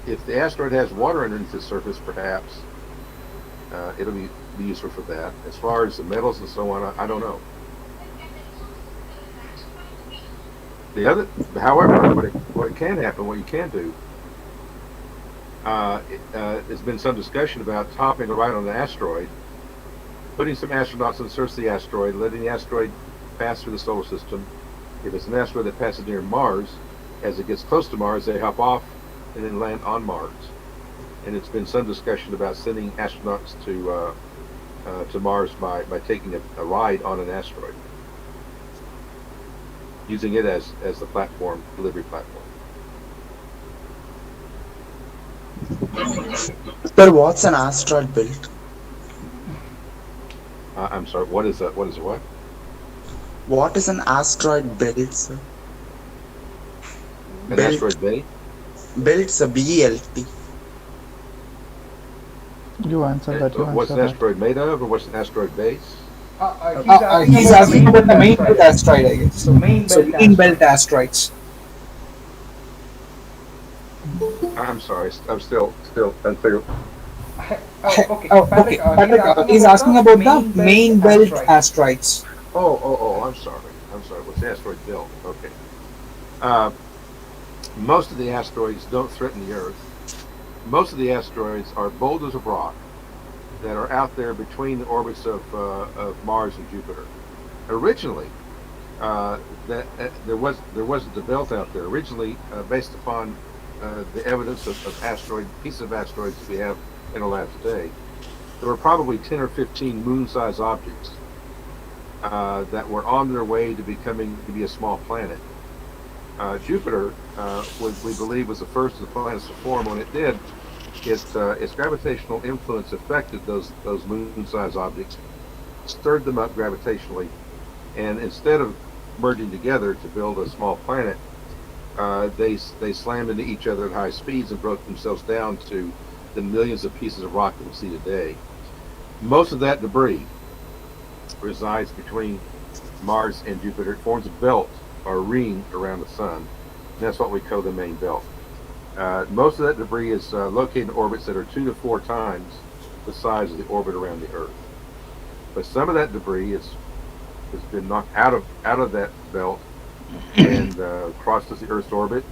If the asteroid has water underneath the surface, perhaps it'll be useful for that. As far as the metals and so on, I don't know. However, what can happen, what you can do, there's been some discussion about hopping right on the asteroid, putting some astronauts on the surface of the asteroid, letting the asteroid pass through the solar system. If it's an asteroid that passes near Mars, as it gets close to Mars, they hop off and then land on Mars. And it's been some discussion about sending astronauts to Mars by taking a ride on an asteroid, using it as the delivery platform. Sir, what's an asteroid belt? I'm sorry. What is that? What is what? What is an asteroid belt, sir? An asteroid belt? Belt's a BELT. You answer that. What's an asteroid made of, or what's an asteroid base? He's asking about the main belt asteroid, I guess. So main belt asteroids. I'm sorry. I'm still unclear. Okay. Patrick, he's asking about the main belt asteroids. Oh, I'm sorry. What's the asteroid belt? Okay. Most of the asteroids don't threaten the Earth. Most of the asteroids are boulders of rock that are out there between the orbits of Mars and Jupiter. Originally, there wasn't a belt out there. Originally, based upon the evidence of pieces of asteroids that we have in our lab today, there were probably 10 or 15 moon-sized objects that were on their way to be a small planet. Jupiter, we believe, was the first of the planets to form. When it did, its gravitational influence affected those moon-sized objects, stirred them up gravitationally, and instead of merging together to build a small planet, they slammed into each other at high speeds and broke themselves down to the millions of pieces of rock that we see today. Most of that debris resides between Mars and Jupiter. It forms a belt or ring around the sun, and that's what we call the main belt. Most of that debris is located in orbits that are 2 to 4 times the size of the orbit around the Earth. But some of that debris has been knocked out of that belt and crosses the Earth's orbit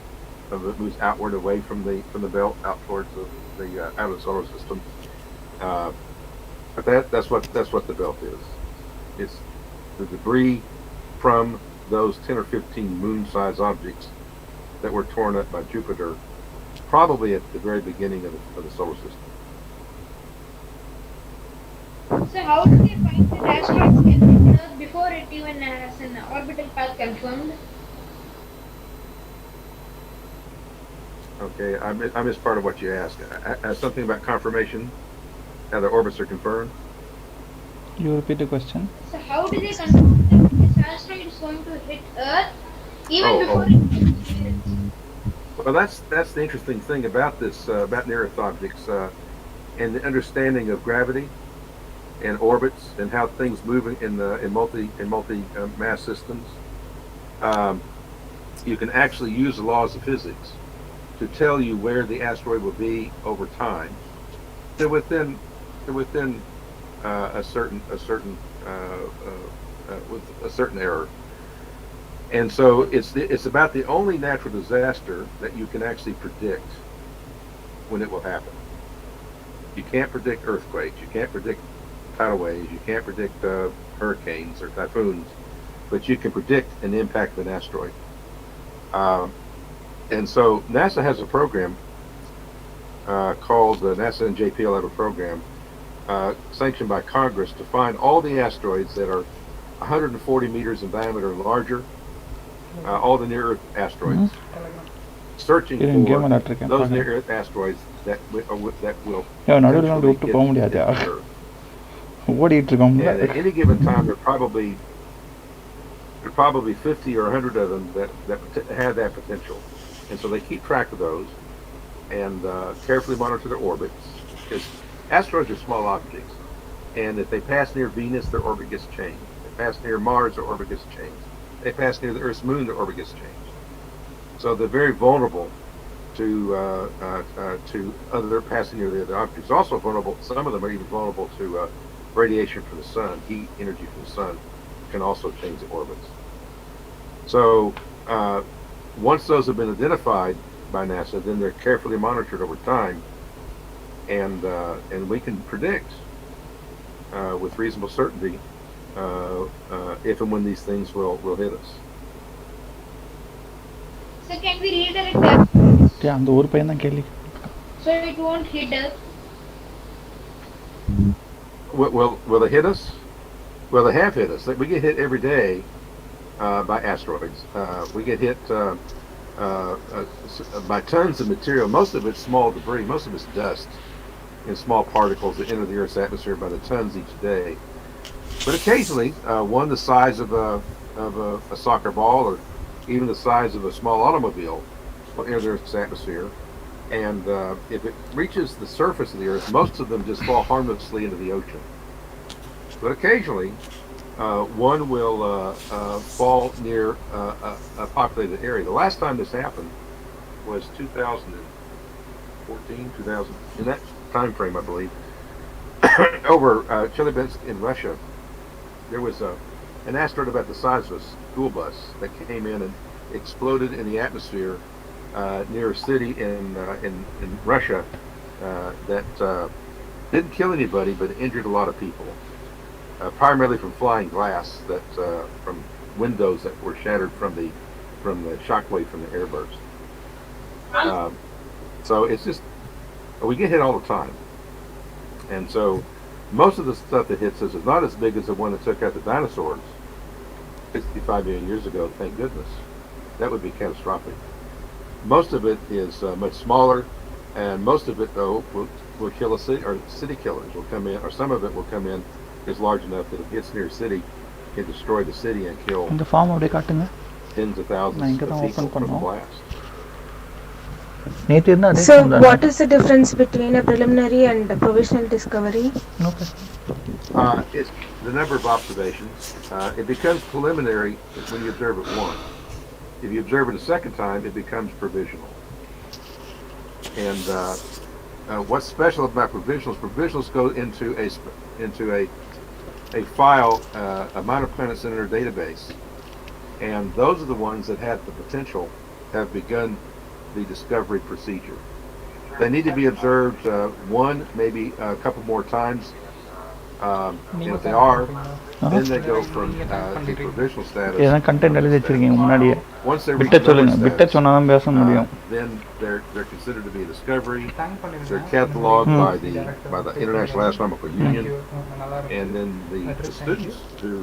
of it moves outward away from the belt out towards the out of the solar system. But that's what the belt is. It's the debris from those 10 or 15 moon-sized objects that were torn up by Jupiter, probably at the very beginning of the solar system. So how do they find that asteroids can hit Earth before it even has an orbital path confirmed? Okay, I missed part of what you asked. Something about confirmation, how the orbits are confirmed. You repeat the question. So how do they confirm that this asteroid is going to hit Earth even before it hits Venus? Well, that's the interesting thing about this about near-Earth objects and the understanding of gravity and orbits and how things move in multi mass systems. You can actually use the laws of physics to tell you where the asteroid will be over time. They're within a certain with a certain error. And so it's about the only natural disaster that you can actually predict when it will happen. You can't predict earthquakes, you can't predict tidal waves, you can't predict hurricanes or typhoons, but you can predict an impact of an asteroid. And so NASA has a program called the NASA and JPL have a program sanctioned by Congress to find all the asteroids that are 140 meters in diameter and larger, all the near-Earth asteroids, searching for those near-Earth asteroids that will eventually hit Earth. What do you think? And at any given time, there are probably 50 or 100 of them that have that potential, and so they keep track of those and carefully monitor their orbits, because asteroids are small objects, and if they pass near Venus, their orbit gets changed. If they pass near Mars, their orbit gets changed. If they pass near the Earth's moon, their orbit gets changed. So they're very vulnerable to other passing near the other objects. Also vulnerable. Some of them are even vulnerable to radiation from the sun. Heat energy from the sun can also change the orbits. So once those have been identified by NASA, then they're carefully monitored over time, and we can predict with reasonable certainty if and when these things will hit us. So can we redirect that so it won't hit us? Will they hit us? Well, they have hit us. We get hit every day by asteroids. We get hit by tons of material. Most of it's small debris. Most of it's dust and small particles that enter the Earth's atmosphere by the tons each day. But occasionally, one the size of a soccer ball, or even the size of a small automobile, will enter the Earth's atmosphere. And if it reaches the surface of the Earth, most of them just fall harmlessly into the ocean. But occasionally, one will fall near a populated area. The last time this happened was 2014, 2000, in that time frame, I believe, over Chelyabinsk in Russia. There was an asteroid about the size of a school bus that came in and exploded in the atmosphere near a city in Russia that didn't kill anybody, but injured a lot of people. Primarily from flying glass from windows that were shattered from the shockwave from the airburst. So it's just, we get hit all the time, and so most of the stuff that hits us is not as big as the one that took out the dinosaurs 65 million years ago. Thank goodness. That would be catastrophic. Most of it is much smaller, and most of it though will kill a city, or city killers will come in, or some of it will come in is large enough that if it gets near a city, can destroy the city and kill tens of thousands of people from the blast. So, what is the difference between a preliminary and a provisional discovery? It's the number of observations. It becomes preliminary when you observe it once. If you observe it a second time, it becomes provisional. And what's special about provisionals? Provisionals go into a file, a minor planet center database, and those are the ones that have the potential, have begun the discovery procedure. They need to be observed one, maybe a couple more times. And if they are, then they go from a provisional status. எதனா content எழுதி வச்சிருக்கீங்க முன்னாடியே Once they reach விட்ட சொல்லுங்க memory விட்ட status, சொன்னா தான் பேச முடியும் then they're considered to be a discovery. They're cataloged by the International Astronomical Union, and then the students who,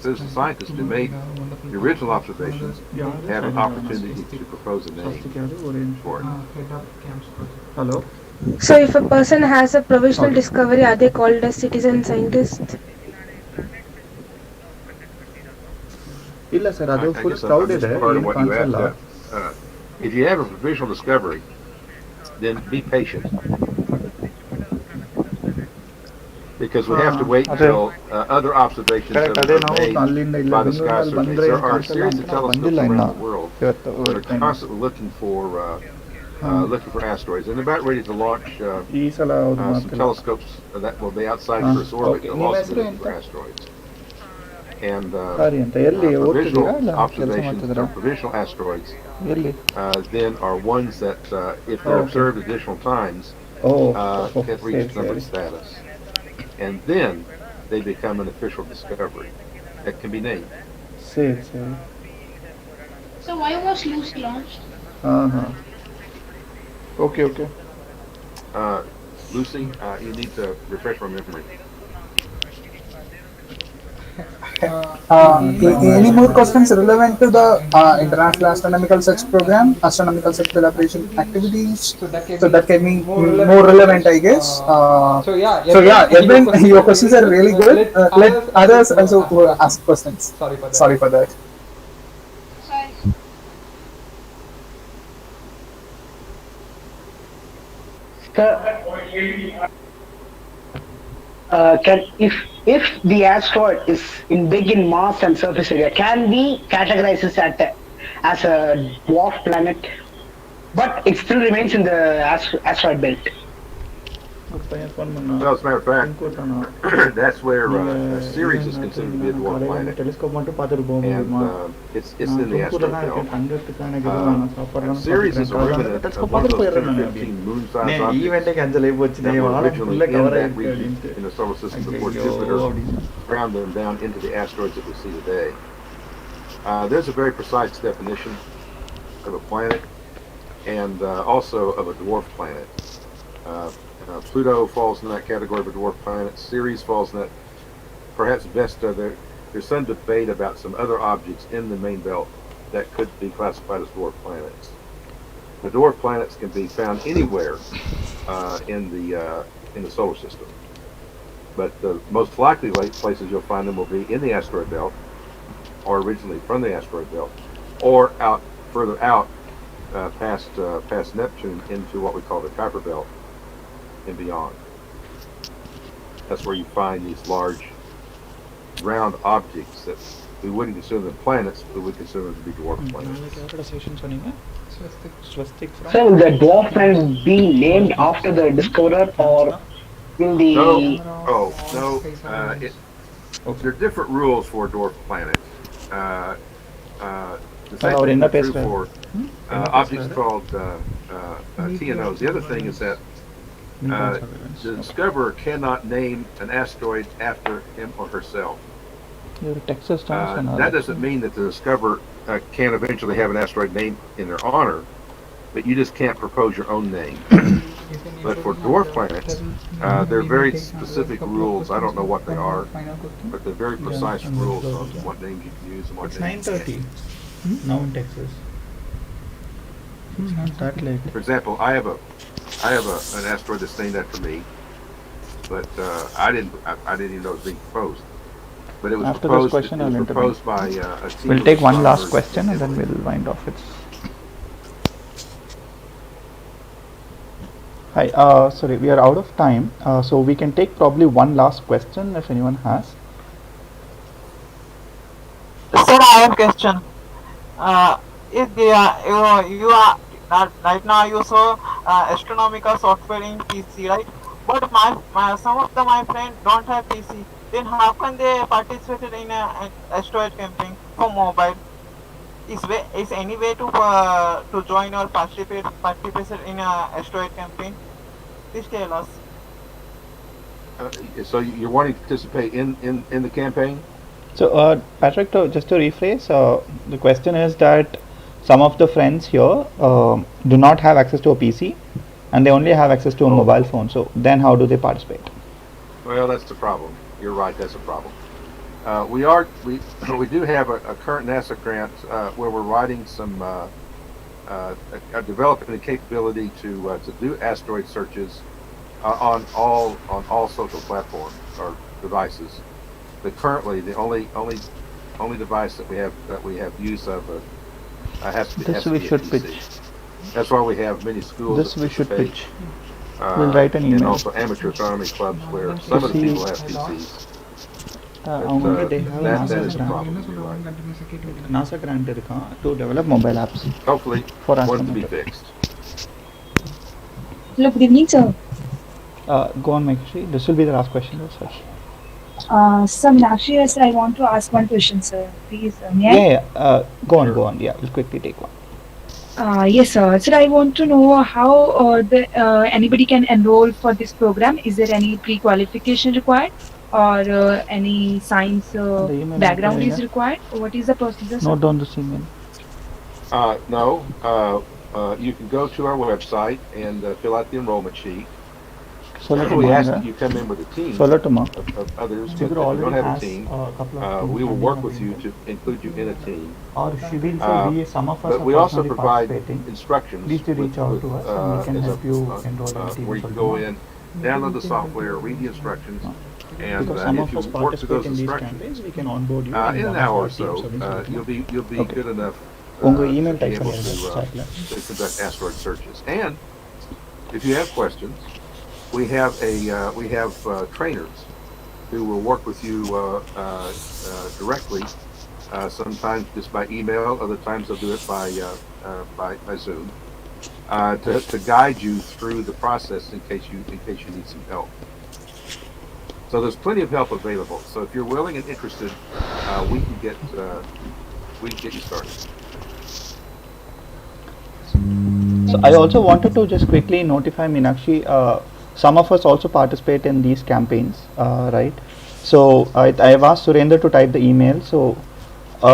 citizen scientists who made the original observations, have an opportunity to propose a name for it. Hello So if a person has a provisional discovery, are they called as citizen scientists? ಇಲ್ಲ sir ಅದು I full guess crowd that's ಇದೆ part of ಏನು what you ಕಾಣಿಸಲ್ಲ have to, if you have a provisional discovery, then be patient. Because we have to wait until other observations Correct, have ಅದೇ been ನಾವು made ಅಲ್ಲಿಂದ ಇಲ್ಲ by the sky ಬೆಂಗಳೂರಲ್ಲಿ surveys. ಬಂದ್ರೆ There are a ಕಾಣಿಸಲ್ಲ series of ಅಂತ telescopes ಬಂದಿಲ್ಲ ಇನ್ನ around the world that ಇವತ್ತು are constantly looking for asteroids, and they're about ready to launch ಈ ಸಲ ಅವ್ರು some ಮಾಡ್ತಿಲ್ಲ telescopes that will be outside Earth's orbit. Okay. They'll ನಿಮ್ಮ also ಹೆಸರು be looking for ಎಂತ? asteroids. And ಸರಿ ಅಂತ ಎಲ್ಲಿ provisional ಓದ್ತಿದ್ದೀರಾ ಇಲ್ಲ ಕೆಲಸ observations ಮಾಡ್ತಿದ್ದೀರಾ of provisional asteroids ಎಲ್ಲಿ then are ones that, if they're Okay. observed additional times, can reach ಸರಿ numbered ಸರಿ status. And then they become an official discovery that can be named. ಸರಿ ಸರಿ So why was Lucy launched? ಹಾಂ ಹಾಂ okay okay Lucy, you need to refresh my memory. Any more questions relevant to the International Astronomical Search Program, astronomical search collaboration activities? So that can be more relevant, I guess. So yeah, Edwin, your questions are really good. Let others also ask questions. Sorry for that. Sorry. If the asteroid is big in mass and surface area, can we categorize this as a dwarf planet, but it still remains in the asteroid belt? ஒரு பையன் phone பண்ணா Well, as a matter of fact, கூட்டானா that's where Ceres is considered to be a dwarf planet, telescope மட்டும் பார்த்துட்டு போக and முடியுமா it's in the தும்கூர்ல asteroid தான் இருக்கேன் belt. தங்கறதுக்கு எனக்கு எதுவும் And சாப்பாடுலாம் Ceres is a remnant of telescope one of பார்த்துட்டு those போயிடுறேன் நான் அப்படி 215 moon-sized நே objects ஈவென்ட்டே கேன்சல் ஆகி போச்சு that நே were வாரம் originally ஃபுல்லா in கவர் that ஆயிருக்கு region அப்படின்ட்டு in the solar system before ஐயோ Jupiter அப்படின்னு ground them down into the asteroids that we see today. There's a very precise definition of a planet and also of a dwarf planet. Pluto falls in that category of a dwarf planet. Ceres falls in that. Perhaps Vesta. There's some debate about some other objects in the main belt that could be classified as dwarf planets. The dwarf planets can be found anywhere in the solar system, but the most likely places you'll find them will be in the asteroid belt, or originally from the asteroid belt, or further out past Neptune into what we call the Kuiper belt and beyond. That's where you find these large round objects that we wouldn't consider them planets, but we consider them to be dwarf planets. So will the dwarf planet be named after the discoverer, or will the No. There are different rules for a dwarf planet. The same thing is true for objects called TNOs. The other thing is that the discoverer cannot name an asteroid after him or herself. That doesn't mean that the discoverer can't eventually have an asteroid named in their honor, but you just can't propose your own name. But for dwarf planets, there are very specific rules. I don't know what they are, but they're very precise rules on what names you can use and what It's names you 9:30 can't. now in Texas. It's not that late. For example, I have an asteroid that's named after me, but I didn't even know it was being proposed. But it was After this proposed. question, It was I'll intervene. proposed by a team. We'll of take one last astronomers question in and then Italy. we'll wind off. Hi, sorry, we are out of time, so we can take probably one last question if anyone has. Sir, I have a question. If you are right now you saw astronomical software in PC, right? But some of my friends don't have PC. Then how can they participate in a asteroid camping for mobile? is any way to join or participate in a asteroid campaign? Please tell us. So you're wanting to participate in the campaign? So, Patrick, just to rephrase, the question is that some of the friends here do not have access to a PC and they only have access to a mobile phone. So, then how do they participate? Well, that's the problem. You're right. That's a problem. We do have a current NASA grant where we're writing some developing the capability to do asteroid searches on all social platforms or devices. But currently, the only device that we have use of has to be This we a should PC. pitch. That's why we have many schools. This that we should participate, pitch. We'll write an and email. also amateur astronomy clubs where some of the people have PCs. But, That they have is NASA a grant. problem. You're right. NASA grant to develop mobile apps Hopefully, for one to be astronaut. fixed. Hello, good evening, sir. Go on, Mekshi. This will be the last question, sir. Sir, Meenakshi, yes, I want to ask one question, sir. Please, may I? Yeah. Go on. Yeah, we'll quickly take one. Yes, sir. Sir, I want to know how anybody can enroll for this program. Is there any pre-qualification required, or any science The email background is is required? What is the procedure, sir? Note down this email. No, you can go to our website and fill out the enrollment sheet. We ask that you come in with a team of others, but if you don't have a team, we will work with you to include you in a team. Or Shibil, some of us But are we also personally provide participating. instructions Please do reach out to us and we can help you enroll in a team. where you can go in, download the software, read the instructions, and Because some if of you us work through those participate in these instructions, campaigns, we can onboard you. in an hour or so, you'll be good enough Unga to email be type able करेंगे to conduct asteroid searches. And if you have questions, we have trainers who will work with you directly. Sometimes just by email, other times they'll do it by Zoom to guide you through the process in case you need some help. So there's plenty of help available. So if you're willing and interested, we can get you started. So I also wanted to just quickly notify Meenakshi, some of us also participate in these campaigns, right? So I've asked Surendra to type the email. So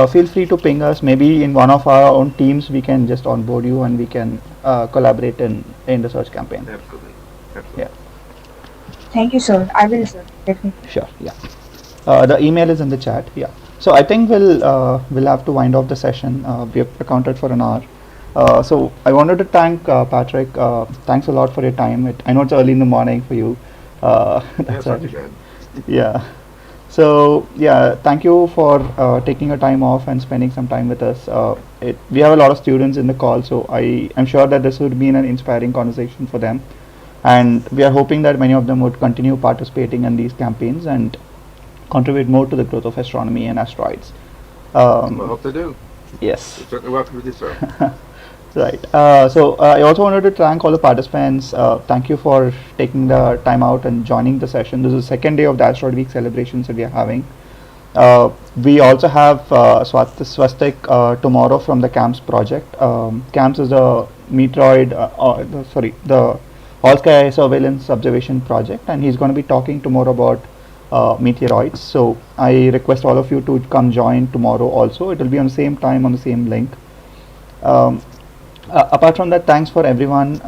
feel free to ping us. Maybe in one of our own teams, we can just onboard you and we can collaborate in the search campaign. Absolutely. Yeah. Thank you, sir. I will, sir. Definitely. Sure. Yeah. The email is in the chat. Yeah. So I think we'll have to wind off the session. We have accounted for an hour. So I wanted to thank Patrick. Thanks a lot for your time. I know it's early in the morning for you. That's not too bad. Yeah. So yeah, thank you for taking your time off and spending some time with us. We have a lot of students in the call, so I'm sure that this would be an inspiring conversation for them. And we are hoping that many of them would continue participating in these campaigns and contribute more to the growth of astronomy and asteroids. I hope they do. Yes. You're certainly welcome to do so. Right. So I also wanted to thank all the participants. Thank you for taking the time out and joining the session. This is the second day of the Asteroid Week celebrations that we are having. We also have Swastik tomorrow from the CAMS project. CAMS is a meteoroid, the All Sky Surveillance Observation Project, and he's going to be talking tomorrow about meteoroids. So I request all of you to come join tomorrow also. It will be on the same time on the same link. Apart from that, thanks for everyone.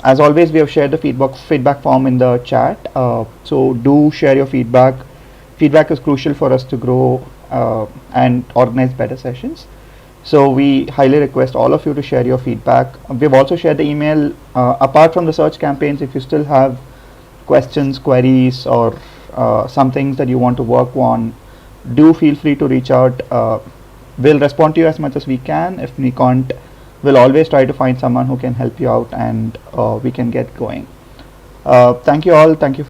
As always, we have shared the feedback form in the chat. So do share your feedback. Feedback is crucial for us to grow and organize better sessions. So we highly request all of you to share your feedback. We've also shared the email. Apart from the search campaigns, if you still have questions, queries, or some things that you want to work on, do feel free to reach out. We'll respond to you as much as we can. If we can't, we'll always try to find someone who can help you out and we can get going. Thank you all. Thank you.